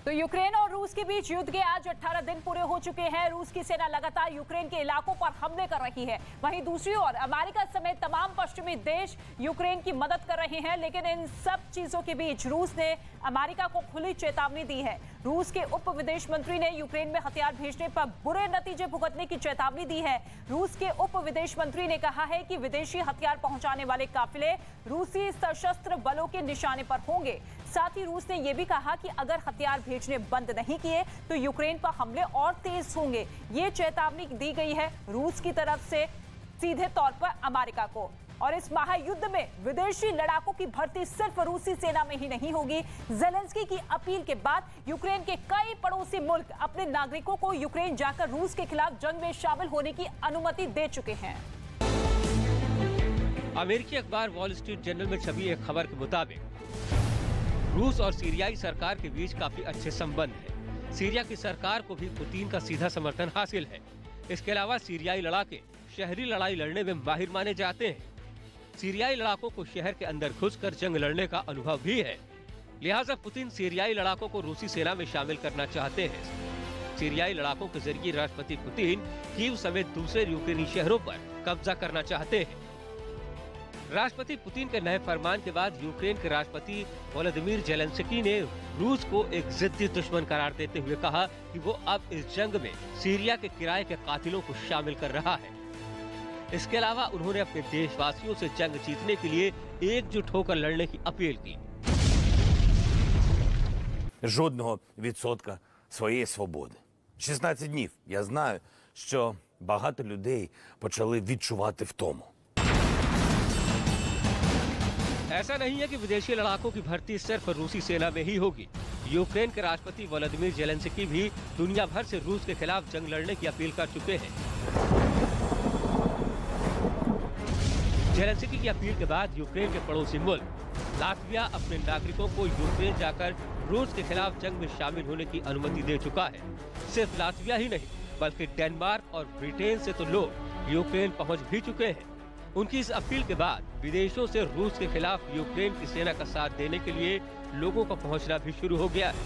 तो यूक्रेन और रूस के बीच युद्ध के आज 18 दिन पूरे हो चुके हैं। रूस की सेना लगातार यूक्रेन के इलाकों पर हमले कर रही है। वहीं दूसरी ओर अमेरिका समेत तमाम पश्चिमी देश यूक्रेन की मदद कर रहे हैं। लेकिन इन सब चीजों के बीच रूस ने अमेरिका को खुली चेतावनी दी है। रूस के उप विदेश मंत्री ने यूक्रेन में हथियार भेजने पर बुरे नतीजे भुगतने की चेतावनी दी है। रूस के उप विदेश मंत्री ने कहा है कि विदेशी हथियार पहुंचाने वाले काफिले रूसी सशस्त्र बलों के निशाने पर होंगे। साथ ही रूस ने यह भी कहा कि अगर हथियार भेजने बंद नहीं किए तो यूक्रेन पर हमले और तेज होंगे। ये चेतावनी दी गई है रूस की तरफ से सीधे तौर पर अमेरिका को। और इस महायुद्ध में विदेशी लड़ाकों की भर्ती सिर्फ रूसी सेना में ही नहीं होगी। ज़ेलेंस्की की अपील के बाद यूक्रेन के कई पड़ोसी मुल्क अपने नागरिकों को यूक्रेन जाकर रूस के खिलाफ जंग में शामिल होने की अनुमति दे चुके हैं। अमेरिकी अखबार वॉल स्ट्रीट जर्नल में छपी एक खबर के मुताबिक रूस और सीरियाई सरकार के बीच काफी अच्छे संबंध हैं। सीरिया की सरकार को भी पुतिन का सीधा समर्थन हासिल है। इसके अलावा सीरियाई लड़ाके शहरी लड़ाई लड़ने में माहिर माने जाते हैं। सीरियाई लड़ाकों को शहर के अंदर घुसकर जंग लड़ने का अनुभव भी है। लिहाजा पुतिन सीरियाई लड़ाकों को रूसी सेना में शामिल करना चाहते हैं। सीरियाई लड़ाकों के जरिए राष्ट्रपति पुतिन कीव समेत दूसरे यूक्रेनी शहरों पर कब्जा करना चाहते हैं। राष्ट्रपति पुतिन के नए फरमान के बाद यूक्रेन के राष्ट्रपति वोलोदिमीर ज़ेलेंस्की ने रूस को एक जिद्दी दुश्मन करार देते हुए कहा कि वो अब इस जंग में सीरिया के किराए के कातिलों को शामिल कर रहा है। इसके अलावा उन्होंने अपने देशवासियों से जंग जीतने के लिए एकजुट होकर लड़ने की अपील की। Жодного відсотка своєї свободи. 16 днів. Я знаю, що багато людей почали відчувати втому. ऐसा नहीं है कि विदेशी लड़ाकों की भर्ती सिर्फ रूसी सेना में ही होगी। यूक्रेन के राष्ट्रपति वोलोदिमीर ज़ेलेंस्की भी दुनिया भर से रूस के खिलाफ जंग लड़ने की अपील कर चुके हैं। ज़ेलेंस्की की अपील के बाद यूक्रेन के पड़ोसी मुल्क लातविया अपने नागरिकों को यूक्रेन जाकर रूस के खिलाफ जंग में शामिल होने की अनुमति दे चुका है। सिर्फ लातविया ही नहीं बल्कि डेनमार्क और ब्रिटेन से तो लोग यूक्रेन पहुंच भी चुके हैं। उनकी इस अपील के बाद विदेशों से रूस के खिलाफ यूक्रेन की सेना का साथ देने के लिए लोगों का पहुंचना भी शुरू हो गया है।